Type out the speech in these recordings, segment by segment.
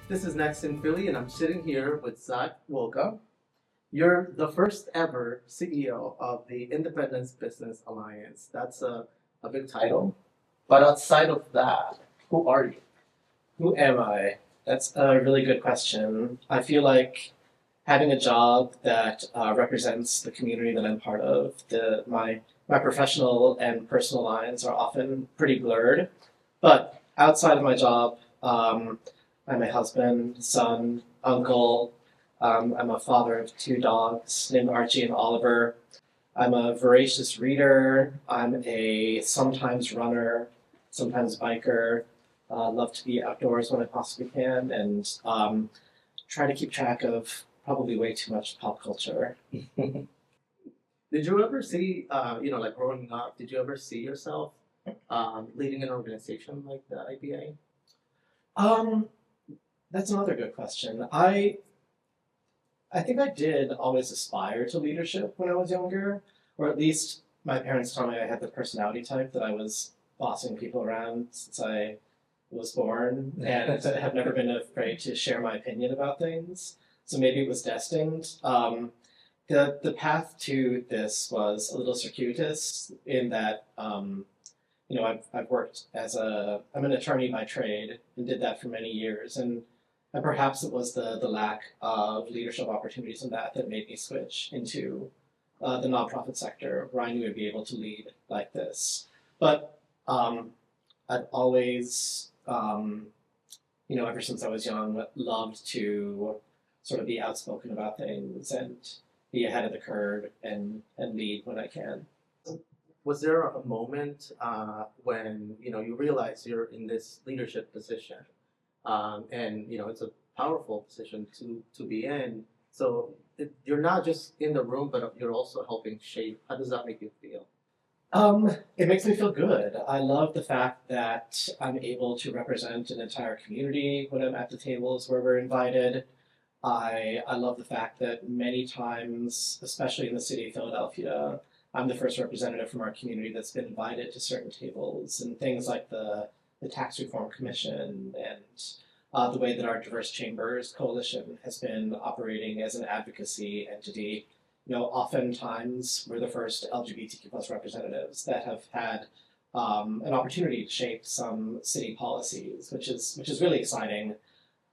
This is Next in Philly, and I'm sitting here with Zach Wilcha. You're the first ever CEO of the Independence Business Alliance. That's a big title. But outside of that, who are you? Who am I? That's a really good question. I feel like having a job that represents the community that I'm part of, my professional and personal lines are often pretty blurred. But outside of my job, I'm a husband, son, uncle. I'm a father of two dogs named Archie and Oliver. I'm a voracious reader. I'm a sometimes runner, sometimes biker. Love to be outdoors when I possibly can, and try to keep track of probably way too much pop culture. Did you ever see, like growing up, did you ever see yourself leading an organization like the IBA? Um, that's another good question. I think I did always aspire to leadership when I was younger, or at least my parents told me I had the personality type that I was bossing people around since I was born, and have never been afraid to share my opinion about things. So maybe it was destined. The path to this was a little circuitous in that I've worked I'm an attorney by trade and did that for many years, and perhaps it was the lack of leadership opportunities in that made me switch into the nonprofit sector where I knew I'd be able to lead like this. But I've always, ever since I was young, loved to sort of be outspoken about things and be ahead of the curve and lead when I can. Was there a moment when you realize you're in this leadership position, and it's a powerful position to be in? So you're not just in the room, but you're also helping shape. How does that make you feel? It makes me feel good. I love the fact that I'm able to represent an entire community when I'm at the tables where we're invited. I love the fact that many times, especially in the city of Philadelphia, I'm the first representative from our community that's been invited to certain tables, and things like the Tax Reform Commission and the way that our Diverse Chambers Coalition has been operating as an advocacy entity. Oftentimes we're the first LGBTQ plus representatives that have had an opportunity to shape some city policies, which is really exciting.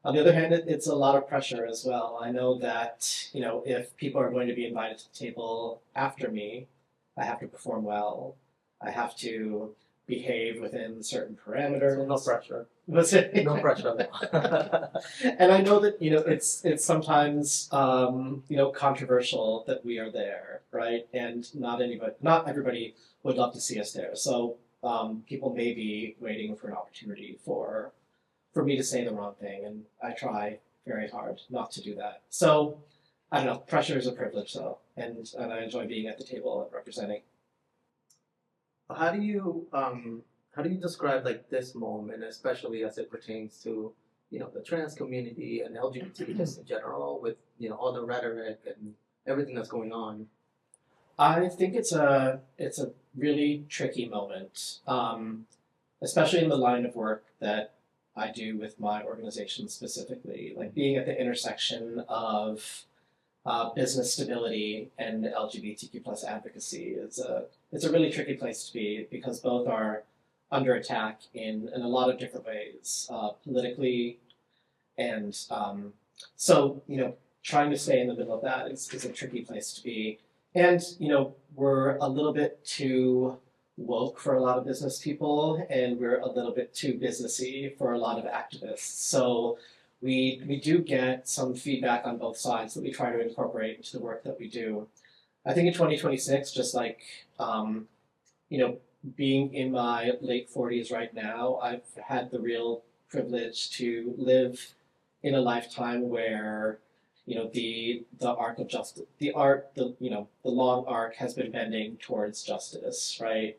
On the other hand, it's a lot of pressure as well. I know that if people are going to be invited to the table after me, I have to perform well. I have to behave within certain parameters. So no pressure. Was it? No pressure. And I know that it's sometimes controversial that we are there, right? And not everybody would love to see us there. So people may be waiting for an opportunity for me to say the wrong thing, and I try very hard not to do that. So I don't know. Pressure is a privilege, though, and I enjoy being at the table and representing. How do you describe like this moment, especially as it pertains to the trans community and LGBT just in general, with all the rhetoric and everything that's going on? I think it's a really tricky moment, especially in the line of work that I do with my organization specifically, like being at the intersection of business stability and LGBTQ plus advocacy it's a really tricky place to be because both are under attack in a lot of different ways, politically, and so trying to stay in the middle of that is a tricky place to be. And we're a little bit too woke for a lot of business people, and we're a little bit too businessy for a lot of activists. So we do get some feedback on both sides that we try to incorporate into the work that we do. I think in 2026, just like you know, being in my late 40s right now, I've had the real privilege to live in a lifetime where the arc of justice, the long arc has been bending towards justice, right?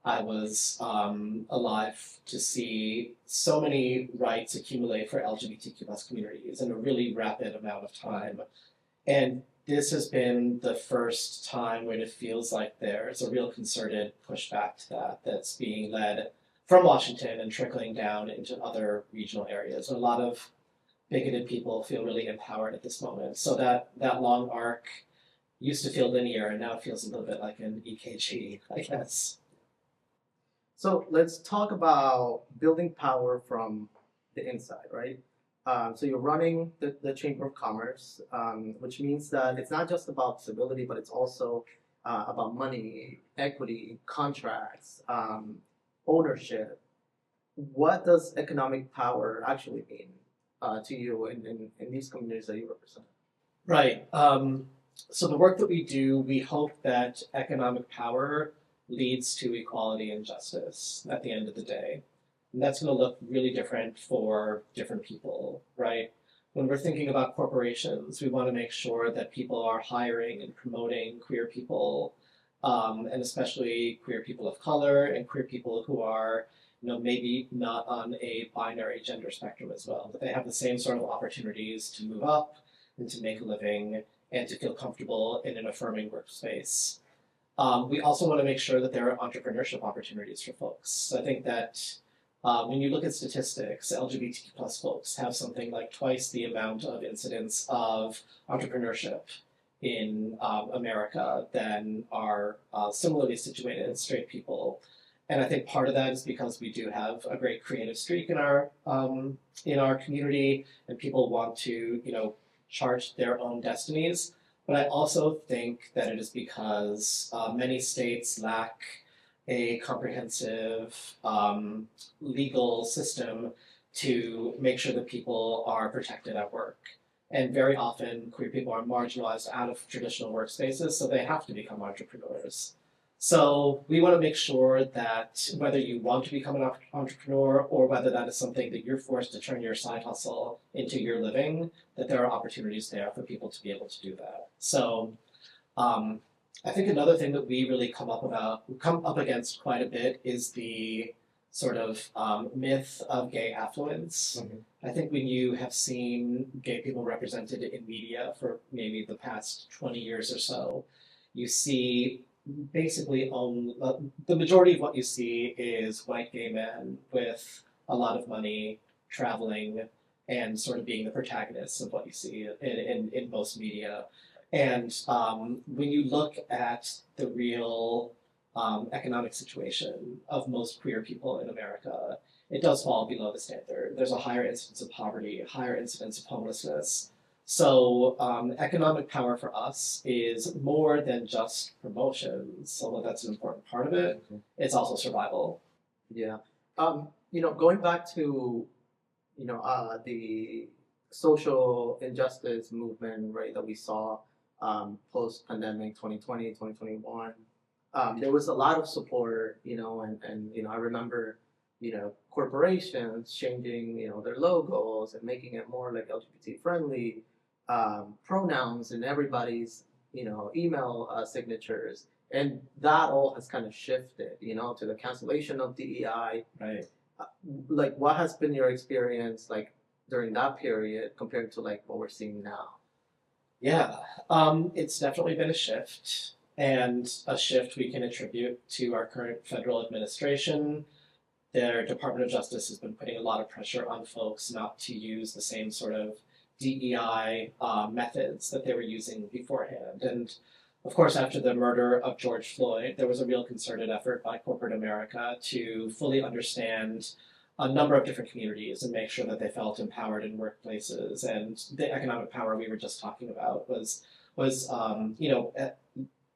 I was alive to see so many rights accumulate for LGBTQ plus communities in a really rapid amount of time. And this has been the first time when it feels like there's a real concerted pushback to that's being led from Washington and trickling down into other regional areas. A lot of bigoted people feel really empowered at this moment. So that long arc used to feel linear, and now it feels a little bit like an EKG, I guess. So let's talk about building power from the inside, right? So you're running the Chamber of Commerce, which means that it's not just about civility, but it's also about money, equity, contracts, ownership. What does economic power actually mean to you in these communities that you represent? Right. So the work that we do, we hope that economic power leads to equality and justice at the end of the day. And that's going to look really different for different people, right? When we're thinking about corporations, we want to make sure that people are hiring and promoting queer people, and especially queer people of color and queer people who are, maybe not on a binary gender spectrum as well, but they have the same sort of opportunities to move up and to make a living and to feel comfortable in an affirming workspace. We also want to make sure that there are entrepreneurship opportunities for folks. I think that when you look at statistics, LGBTQ plus folks have something like twice the amount of incidence of entrepreneurship in America than are similarly situated straight people. And I think part of that is because we do have a great creative streak in our community, and people want to, chart their own destinies. But I also think that it is because many states lack a comprehensive legal system to make sure that people are protected at work. And very often, queer people are marginalized out of traditional workspaces, so they have to become entrepreneurs. So we want to make sure that whether you want to become an entrepreneur or whether that is something that you're forced to turn your side hustle into your living, that there are opportunities there for people to be able to do that. So I think another thing that we really come up against quite a bit is the sort of myth of gay affluence. Mm-hmm. I think when you have seen gay people represented in media for maybe the past 20 years or so, you see basically the majority of what you see is white gay men with a lot of money traveling and sort of being the protagonists of what you see in most media. And when you look at the real economic situation of most queer people in America, it does fall below the standard. There's a higher incidence of poverty, a higher incidence of homelessness. So economic power for us is more than just promotions, although that's an important part of it. Mm-hmm. It's also survival. Yeah. Going back to, the social injustice movement, right, that we saw post-pandemic 2020, 2021, there was a lot of support, and I remember, corporations changing, their logos and making it more like LGBT friendly, pronouns in everybody's, email signatures. And that all has kind of shifted, to the cancellation of DEI. Right. Like, what has been your experience, like, during that period compared to, like, what we're seeing now? Yeah, it's definitely been a shift, and a shift we can attribute to our current federal administration. Their Department of Justice has been putting a lot of pressure on folks not to use the same sort of DEI methods that they were using beforehand. And of course, after the murder of George Floyd, there was a real concerted effort by corporate America to fully understand a number of different communities and make sure that they felt empowered in workplaces. And the economic power we were just talking about was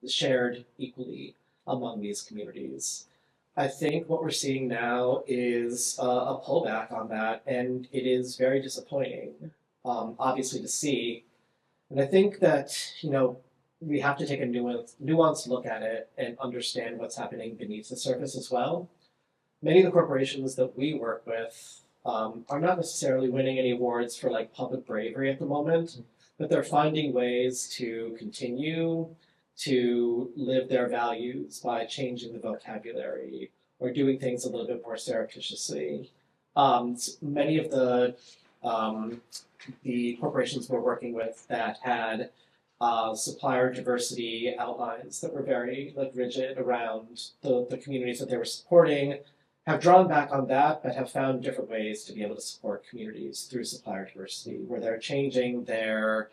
shared equally among these communities. I think what we're seeing now is a pullback on that, and it is very disappointing, obviously, to see. And I think that, we have to take a nuanced look at it and understand what's happening beneath the surface as well. Many of the corporations that we work with are not necessarily winning any awards for like public bravery at the moment, but they're finding ways to continue to live their values by changing the vocabulary or doing things a little bit more surreptitiously. Many of the corporations we're working with that had supplier diversity outlines that were very rigid around the communities that they were supporting have drawn back on that, but have found different ways to be able to support communities through supplier diversity, where they're changing the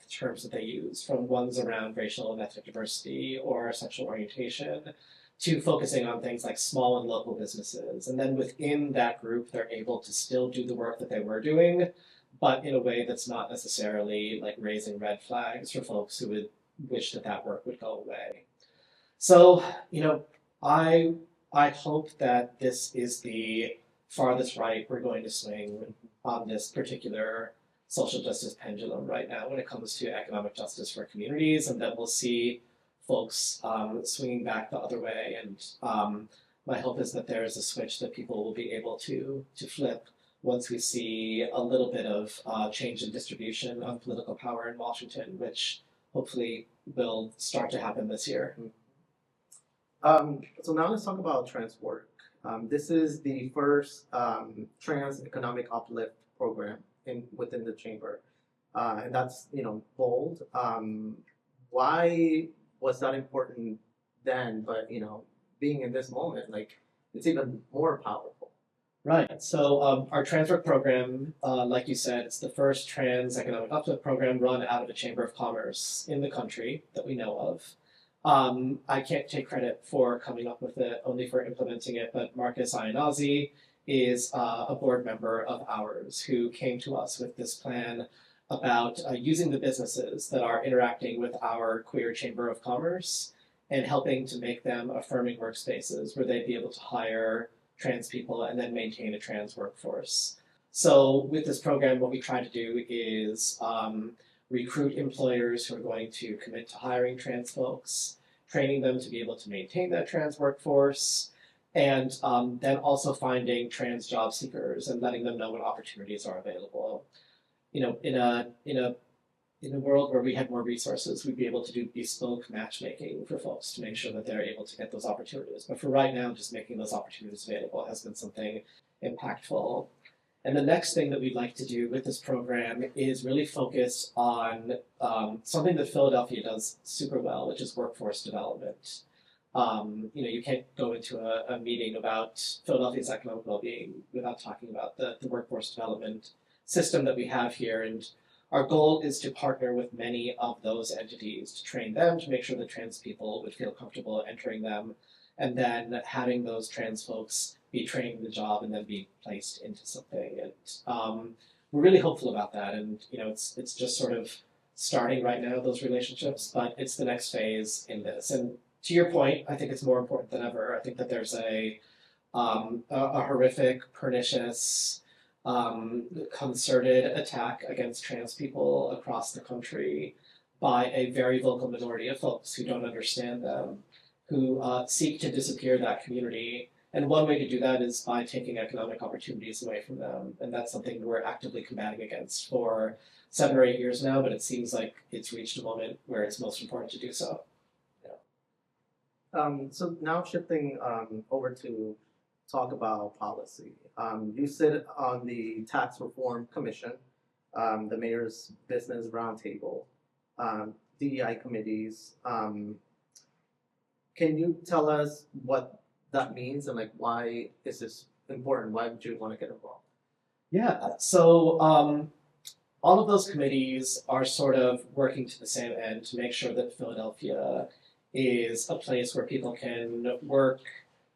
terms that they use from ones around racial and ethnic diversity or sexual orientation to focusing on things like small and local businesses. And then within that group, they're able to still do the work that they were doing, but in a way that's not necessarily like raising red flags for folks who would wish that that work would go away. So, I hope that this is the farthest right we're going to swing on this particular social justice pendulum right now when it comes to economic justice for communities, and that we'll see folks swinging back the other way. And my hope is that there is a switch that people will be able to flip once we see a little bit of change in distribution of political power in Washington, which hopefully will start to happen this year. So now let's talk about trans work. This is the first trans economic uplift program within the chamber, and that's bold. Why was that important then? But being in this moment, like it's even more powerful. Right. So our trans work program, like you said, it's the first trans economic uplift program run out of a chamber of commerce in the country that we know of. I can't take credit for coming up with it, only for implementing it, but Marcus Ianazzi is a board member of ours who came to us with this plan about using the businesses that are interacting with our queer chamber of commerce and helping to make them affirming workspaces where they'd be able to hire trans people and then maintain a trans workforce. So with this program, what we try to do is recruit employers who are going to commit to hiring trans folks, training them to be able to maintain that trans workforce, and then also finding trans job seekers and letting them know what opportunities are available. In a world where we had more resources, we'd be able to do bespoke matchmaking for folks to make sure that they're able to get those opportunities. But for right now, just making those opportunities available has been something impactful. And the next thing that we'd like to do with this program is really focus on something that Philadelphia does super well, which is workforce development. You can't go into a meeting about Philadelphia's economic well-being without talking about the workforce development system that we have here. And our goal is to partner with many of those entities to train them, to make sure that trans people would feel comfortable entering them, and then having those trans folks be trained in the job and then be placed into something. And we're really hopeful about that. And it's just sort of starting right now, those relationships, but it's the next phase in this. And to your point, I think it's more important than ever. I think that there's a horrific, pernicious, concerted attack against trans people across the country by a very vocal minority of folks who don't understand them, who seek to disappear that community. And one way to do that is by taking economic opportunities away from them. And that's something we're actively combating against for 7 or 8 years now, but it seems like it's reached a moment where it's most important to do so. So now shifting over to talk about policy. You sit on the Tax Reform Commission, the Mayor's Business Roundtable, DEI committees. Can you tell us what that means and why is this important? Why would you want to get involved? Yeah, so all of those committees are sort of working to the same end to make sure that Philadelphia is a place where people can work,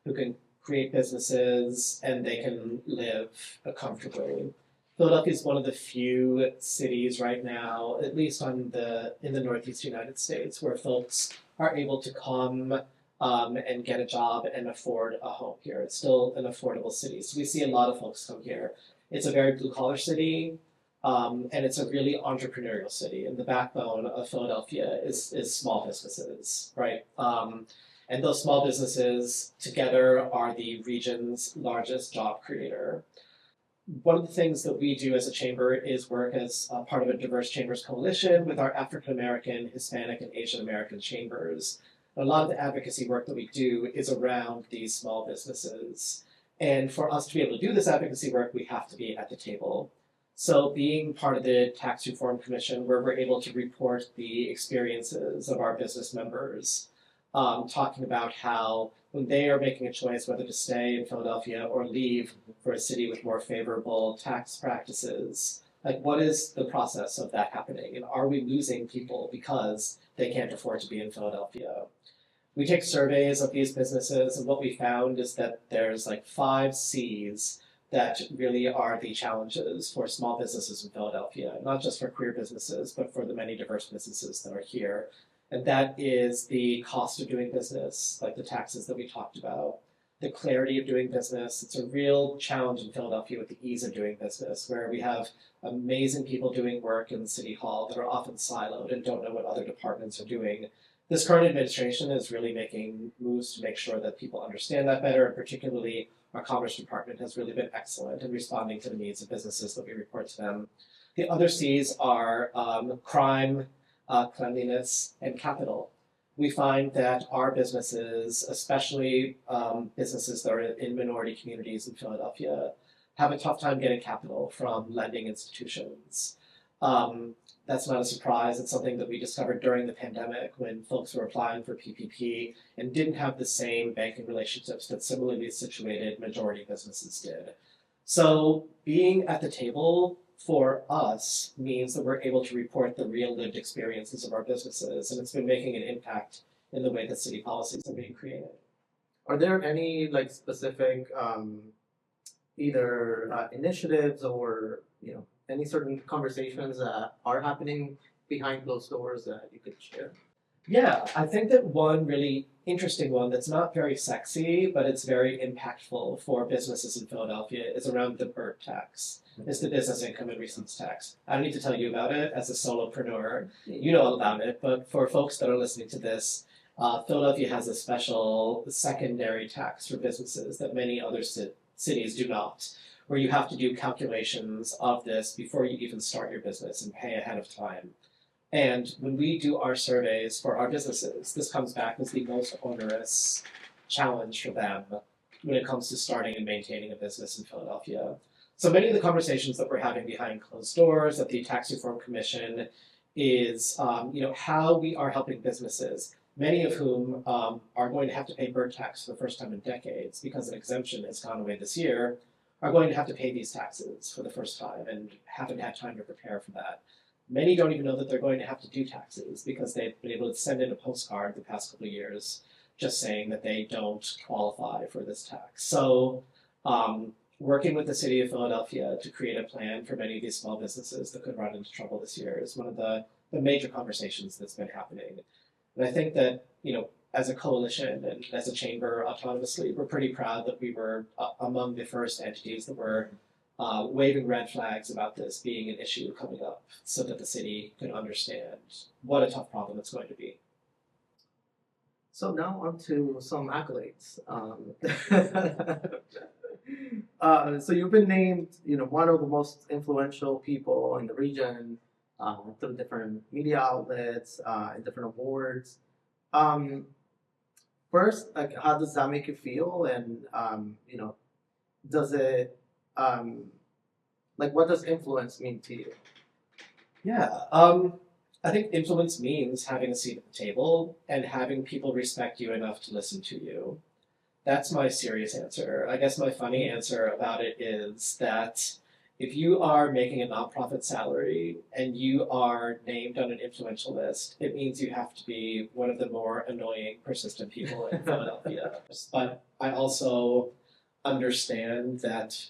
who can create businesses, and they can live comfortably. Philadelphia is one of the few cities right now, at least in the Northeast United States, where folks are able to come and get a job and afford a home here. It's still an affordable city, so we see a lot of folks come here. It's a very blue-collar city, and it's a really entrepreneurial city. And the backbone of Philadelphia is small businesses, right? And those small businesses together are the region's largest job creator. One of the things that we do as a chamber is work as part of a diverse chambers coalition with our African American, Hispanic, and Asian American chambers. A lot of the advocacy work that we do is around these small businesses. And for us to be able to do this advocacy work, we have to be at the table. So being part of the Tax Reform Commission, where we're able to report the experiences of our business members, talking about how when they are making a choice whether to stay in Philadelphia or leave for a city with more favorable tax practices, like what is the process of that happening? And are we losing people because they can't afford to be in Philadelphia? We take surveys of these businesses, and what we found is that there's like 5 C's that really are the challenges for small businesses in Philadelphia, not just for queer businesses, but for the many diverse businesses that are here. And that is the cost of doing business, like the taxes that we talked about, the clarity of doing business. It's a real challenge in Philadelphia with the ease of doing business, where we have amazing people doing work in City Hall that are often siloed and don't know what other departments are doing. This current administration is really making moves to make sure that people understand that better, and particularly our Commerce Department has really been excellent in responding to the needs of businesses that we report to them. The other C's are crime, cleanliness, and capital. We find that our businesses, especially businesses that are in minority communities in Philadelphia, have a tough time getting capital from lending institutions. That's not a surprise. It's something that we discovered during the pandemic when folks were applying for PPP and didn't have the same banking relationships that similarly situated majority businesses did. So being at the table for us means that we're able to report the real lived experiences of our businesses, and it's been making an impact in the way that city policies are being created. Are there any like specific either initiatives or any certain conversations that are happening behind closed doors that you could share? Yeah, I think that one really interesting one that's not very sexy, but it's very impactful for businesses in Philadelphia is around the BIRT tax. It's the business income and receipts tax. I don't need to tell you about it as a solopreneur. You know all about it, but for folks that are listening to this, Philadelphia has a special secondary tax for businesses that many other cities do not, where you have to do calculations of this before you even start your business and pay ahead of time. And when we do our surveys for our businesses, this comes back as the most onerous challenge for them when it comes to starting and maintaining a business in Philadelphia. So many of the conversations that we're having behind closed doors at the Tax Reform Commission is how we are helping businesses, many of whom are going to have to pay BIRT tax for the first time in decades because an exemption has gone away this year, are going to have to pay these taxes for the first time and haven't had time to prepare for that. Many don't even know that they're going to have to do taxes because they've been able to send in a postcard the past couple of years just saying that they don't qualify for this tax. So working with the city of Philadelphia to create a plan for many of these small businesses that could run into trouble this year is one of the major conversations that's been happening. And I think that, as a coalition and as a chamber autonomously, we're pretty proud that we were among the first entities that were waving red flags about this being an issue coming up so that the city could understand what a tough problem it's going to be. So now on to some accolades. So you've been named, one of the most influential people in the region through different media outlets and different awards. First, like, how does that make you feel? And does it what does influence mean to you? Yeah, I think influence means having a seat at the table and having people respect you enough to listen to you. That's my serious answer. I guess my funny answer about it is that if you are making a nonprofit salary and you are named on an influential list, it means you have to be one of the more annoying, persistent people in Philadelphia. But I also understand that,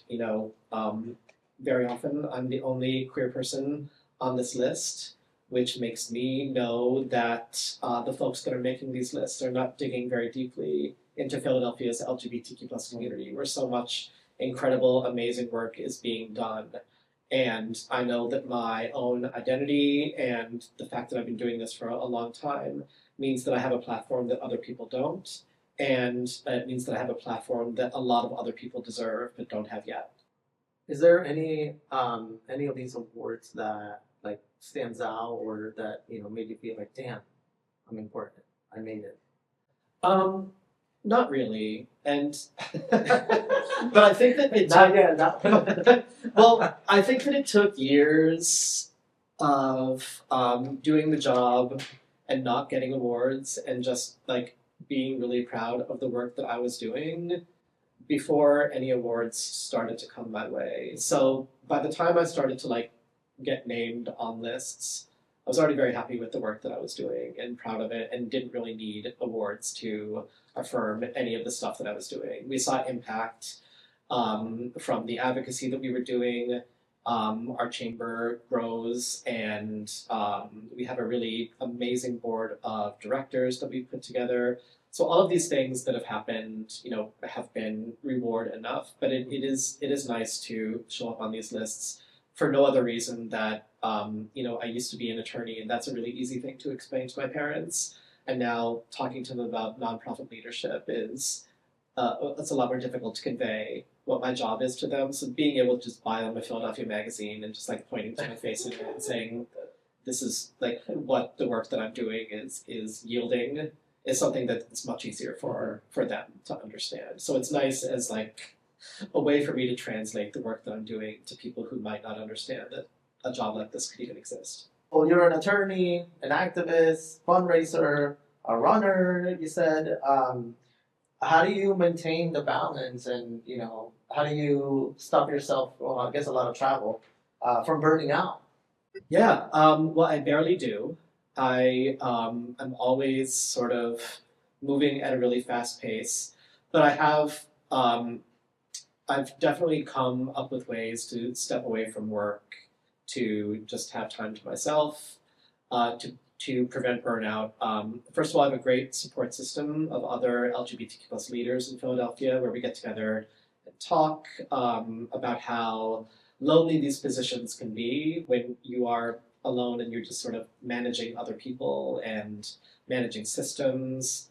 very often I'm the only queer person on this list, which makes me know that the folks that are making these lists are not digging very deeply into Philadelphia's LGBTQ+ community, where so much incredible, amazing work is being done. And I know that my own identity and the fact that I've been doing this for a long time means that I have a platform that other people don't. And it means that I have a platform that a lot of other people deserve but don't have yet. Is there any of these awards that stands out or that made you feel like, damn, I'm important, I made it? Not really, and but I think that it Not yet. well, I think that it took years of doing the job and not getting awards and just being really proud of the work that I was doing before any awards started to come my way. So by the time I started to like get named on lists, I was already very happy with the work that I was doing and proud of it, and didn't really need awards to affirm any of the stuff that I was doing. We saw impact from the advocacy that we were doing. Our chamber grows, and we have a really amazing board of directors that we put together. So all of these things that have happened, have been reward enough. But it is nice to show up on these lists for no other reason that I used to be an attorney, and that's a really easy thing to explain to my parents. And now talking to them about nonprofit leadership is it's a lot more difficult to convey what my job is to them. So being able to just buy them a Philadelphia magazine and just like pointing to my face in it and saying, this is like what the work that I'm doing is yielding, is something that it's much easier for them to understand. So it's nice as like a way for me to translate the work that I'm doing to people who might not understand that a job like this could even exist. Well, you're an attorney, an activist, fundraiser, a runner, you said. How do you maintain the balance, and how do you stop yourself, well, I guess a lot of travel, from burning out? Yeah, well, I barely do. I'm always sort of moving at a really fast pace, but I've definitely come up with ways to step away from work, to just have time to myself, to prevent burnout. First of all, I have a great support system of other LGBTQ plus leaders in Philadelphia, where we get together and talk about how lonely these positions can be when you are alone and you're just sort of managing other people and managing systems.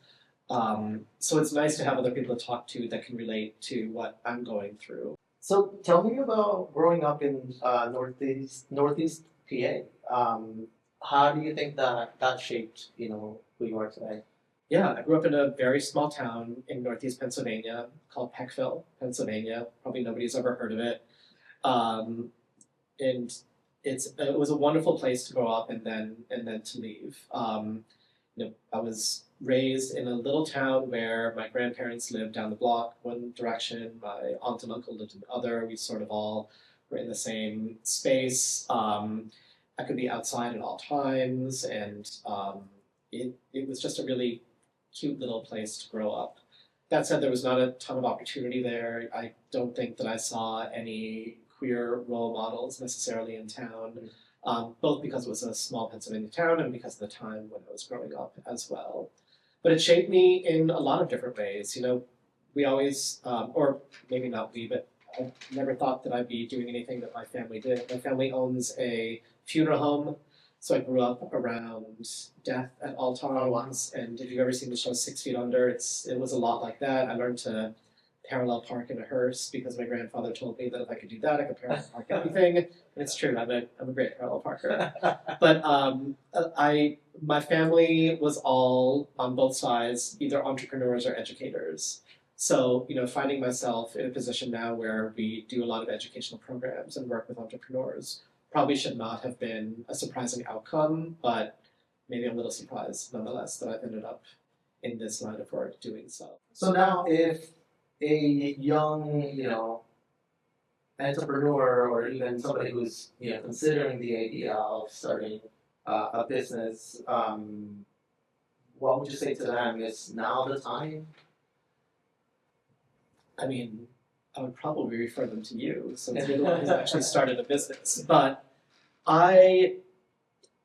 So it's nice to have other people to talk to that can relate to what I'm going through. So tell me about growing up in Northeast PA. How do you think that shaped who you are today? Yeah, I grew up in a very small town in Northeast Pennsylvania called Peckville, Pennsylvania. Probably nobody's ever heard of it. And it was a wonderful place to grow up and then to leave. I was raised in a little town where my grandparents lived down the block one direction, my aunt and uncle lived in the other. We sort of all were in the same space. I could be outside at all times, and it was just a really cute little place to grow up. That said, there was not a ton of opportunity there. I don't think that I saw any queer role models necessarily in town, both because it was a small Pennsylvania town and because of the time when I was growing up as well. But it shaped me in a lot of different ways. We always, or maybe not we, but I never thought that I'd be doing anything that my family did. My family owns a funeral home, so I grew up around death at all times. And if you've ever seen the show 6 Feet Under, it was a lot like that. I learned to parallel park in a hearse because my grandfather told me that if I could do that, I could parallel park anything. And it's true, I'm a great parallel parker. But my family was all on both sides, either entrepreneurs or educators. So, finding myself in a position now where we do a lot of educational programs and work with entrepreneurs probably should not have been a surprising outcome, but maybe I'm a little surprised nonetheless that I've ended up in this line of work doing so. So now if a young, entrepreneur or even somebody who's, considering the idea of starting a business, what would you say to them? Is now the time? I mean, I would probably refer them to you, since you're the one who's actually started a business. But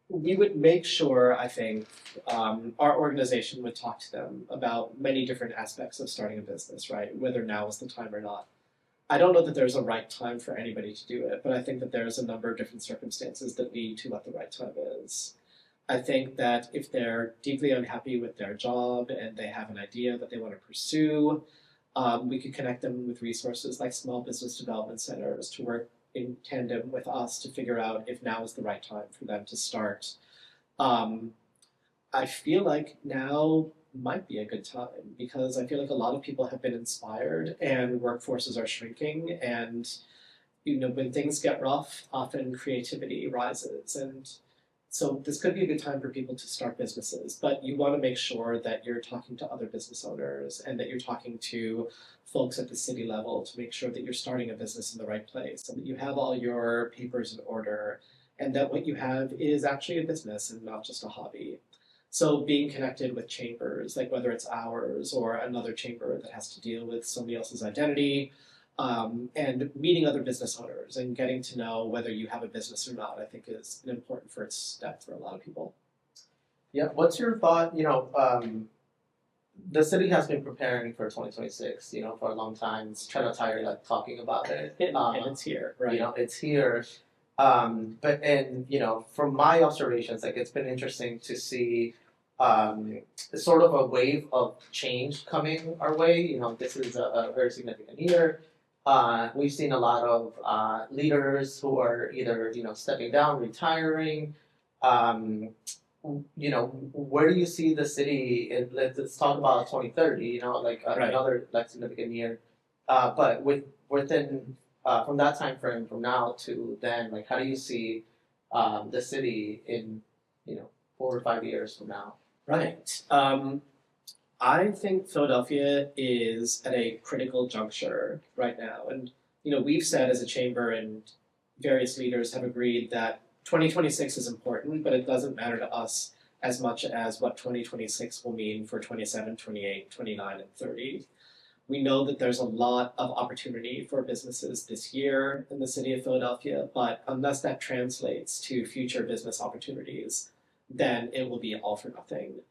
we would make sure, I think, our organization would talk to them about many different aspects of starting a business, right? Whether now is the time or not. I don't know that there's a right time for anybody to do it, but I think that there's a number of different circumstances that lead to what the right time is. I think that if they're deeply unhappy with their job and they have an idea that they want to pursue, we could connect them with resources like small business development centers to work in tandem with us to figure out if now is the right time for them to start. I feel like now might be a good time because I feel like a lot of people have been inspired and workforces are shrinking, and when things get rough, often creativity rises, and So this could be a good time for people to start businesses, but you want to make sure that you're talking to other business owners and that you're talking to folks at the city level to make sure that you're starting a business in the right place and that you have all your papers in order and that what you have is actually a business and not just a hobby. So being connected with chambers, like whether it's ours or another chamber that has to deal with somebody else's identity, and meeting other business owners and getting to know whether you have a business or not, I think is an important first step for a lot of people. Yeah, what's your thought? The city has been preparing for 2026, for a long time. It's kind of tired of talking about it. And it's here, right? It's here. From my observations, like it's been interesting to see sort of a wave of change coming our way. This is a very significant year. We've seen a lot of leaders who are either stepping down, retiring. Where do you see the city? Let's talk about 2030. Right. Another significant year. But within from that time frame, from now to then, how do you see the city in 4 or 5 years from now? Right. I think Philadelphia is at a critical juncture right now. And, we've said as a chamber and various leaders have agreed that 2026 is important, but it doesn't matter to us as much as what 2026 will mean for 27, 28, 29, and 30. We know that there's a lot of opportunity for businesses this year in the city of Philadelphia, but unless that translates to future business opportunities, then it will be all for nothing.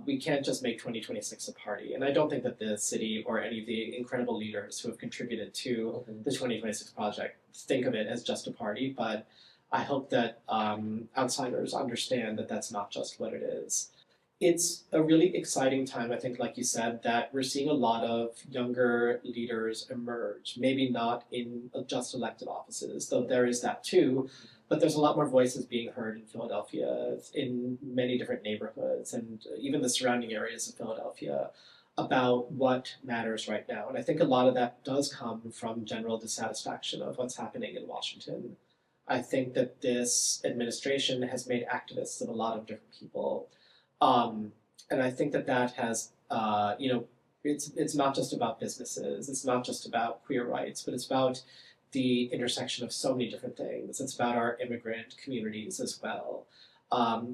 We can't just make 2026 a party. And I don't think that the city or any of the incredible leaders who have contributed to the 2026 project think of it as just a party, but I hope that outsiders understand that that's not just what it is. It's a really exciting time, I think, like you said, that we're seeing a lot of younger leaders emerge, maybe not in just elected offices, though there is that too, but there's a lot more voices being heard in Philadelphia, in many different neighborhoods, and even the surrounding areas of Philadelphia about what matters right now. And I think a lot of that does come from general dissatisfaction of what's happening in Washington. I think that this administration has made activists of a lot of different people. And I think that has, it's not just about businesses, it's not just about queer rights, but it's about the intersection of so many different things. It's about our immigrant communities as well.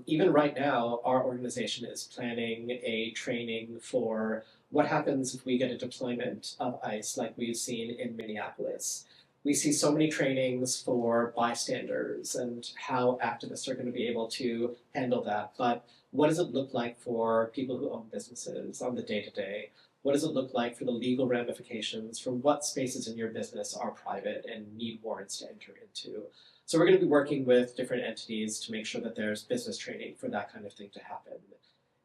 Even right now, our organization is planning a training for what happens if we get a deployment of ICE like we've seen in Minneapolis. We see so many trainings for bystanders and how activists are going to be able to handle that. But what does it look like for people who own businesses on the day-to-day? What does it look like for the legal ramifications for what spaces in your business are private and need warrants to enter into? So we're going to be working with different entities to make sure that there's business training for that kind of thing to happen.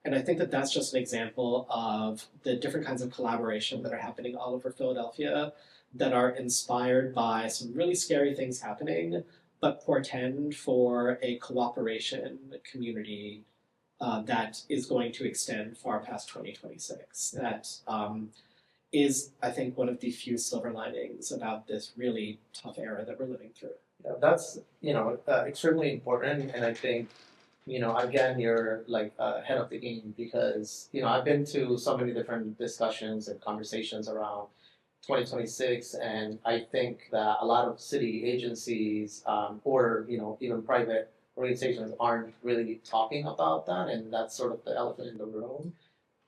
And I think that that's just an example of the different kinds of collaboration that are happening all over Philadelphia that are inspired by some really scary things happening, but portend for a cooperation community that is going to extend far past 2026. That is, I think, one of the few silver linings about this really tough era that we're living through. Yeah, that's extremely important, and I think again you're ahead of the game because I've been to so many different discussions and conversations around 2026, and I think that a lot of city agencies or even private organizations aren't really talking about that, and that's sort of the elephant in the room.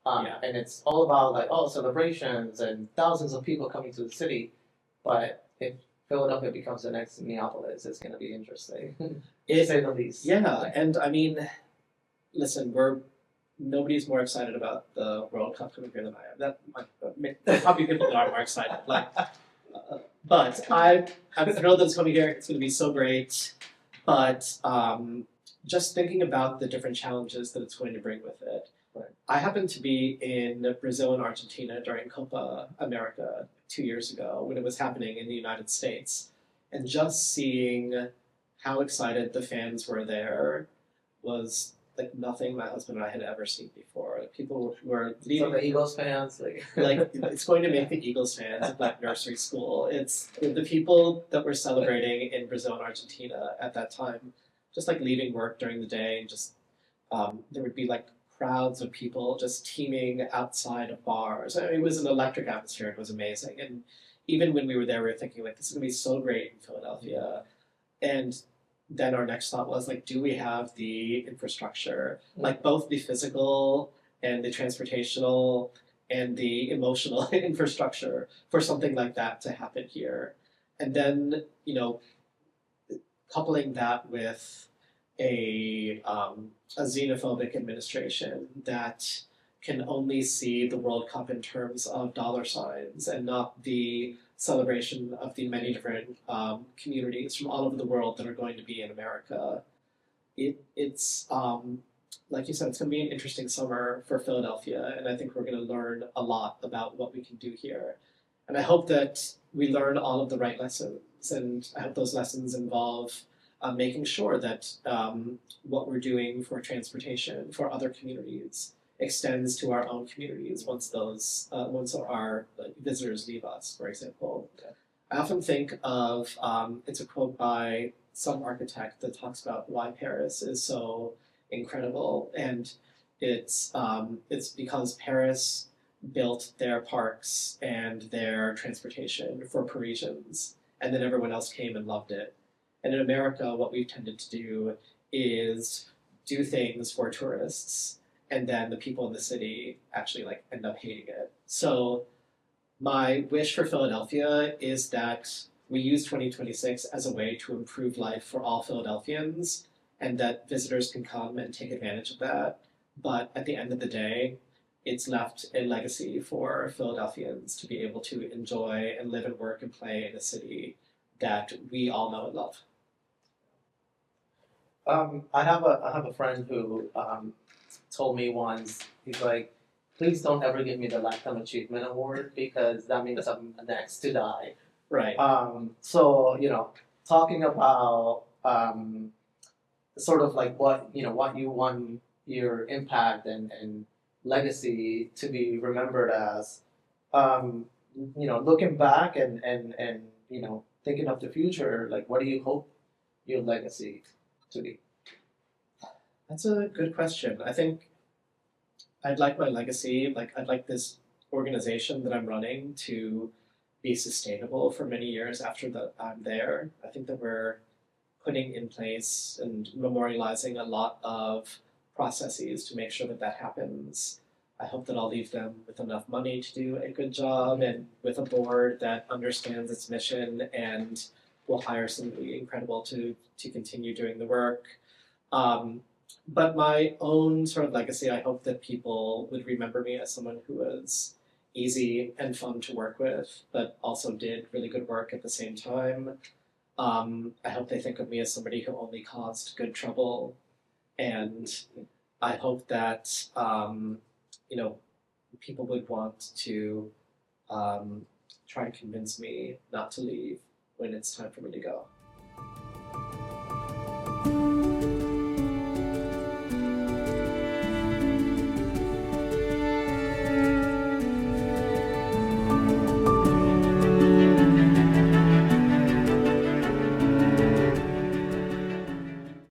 And it's all about celebrations and thousands of people coming to the city, but if Philadelphia becomes the next Minneapolis, it's going to be interesting, to say the least. Yeah, and I mean, listen, nobody's more excited about the World Cup coming here than I am. There probably people that are more excited. But I'm thrilled that it's coming here. It's going to be so great. But just thinking about the different challenges that it's going to bring with it. Right. I happened to be in Brazil and Argentina during Copa America 2 years ago when it was happening in the United States. And just seeing how excited the fans were there was like nothing my husband and I had ever seen before. People were leaving. So the Eagles fans, it's going to make the Eagles fans at that nursery school. It's the people that were celebrating in Brazil and Argentina at that time just like leaving work during the day and just there would be like crowds of people just teeming outside of bars. I mean, it was an electric atmosphere. It was amazing. And even when we were there, we were thinking like, this is gonna be so great in Philadelphia. And then our next thought was like, do we have the infrastructure, like both the physical and the transportational and the emotional infrastructure for something like that to happen here? And then, coupling that with a xenophobic administration that can only see the World Cup in terms of dollar signs and not the celebration of the many different communities from all over the world that are going to be in America. It's like you said, it's going to be an interesting summer for Philadelphia, and I think we're going to learn a lot about what we can do here. And I hope that we learn all of the right lessons, and I hope those lessons involve making sure that what we're doing for transportation for other communities extends to our own communities once once our visitors leave us, for example. Okay. I often think of it's a quote by some architect that talks about why Paris is so incredible, and it's because Paris built their parks and their transportation for Parisians, and then everyone else came and loved it. And in America, what we've tended to do is do things for tourists, and then the people in the city actually like end up hating it. So my wish for Philadelphia is that we use 2026 as a way to improve life for all Philadelphians, and that visitors can come and take advantage of that. But at the end of the day, it's left a legacy for Philadelphians to be able to enjoy and live and work and play in a city that we all know and love. I have a friend who told me once, he's like, please don't ever give me the Lifetime Achievement Award because that means I'm next to die. Right. So, talking about sort of like what you want your impact and legacy to be remembered as, looking back and thinking of the future, like what do you hope your legacy to be? That's a good question. I think I'd like my legacy, like I'd like this organization that I'm running to be sustainable for many years after that I'm there. I think that we're putting in place and memorializing a lot of processes to make sure that that happens. I hope that I'll leave them with enough money to do a good job and with a board that understands its mission and will hire somebody incredible to continue doing the work. But my own sort of legacy, I hope that people would remember me as someone who was easy and fun to work with, but also did really good work at the same time. I hope they think of me as somebody who only caused good trouble, and I hope that people would want to try and convince me not to leave when it's time for me to go.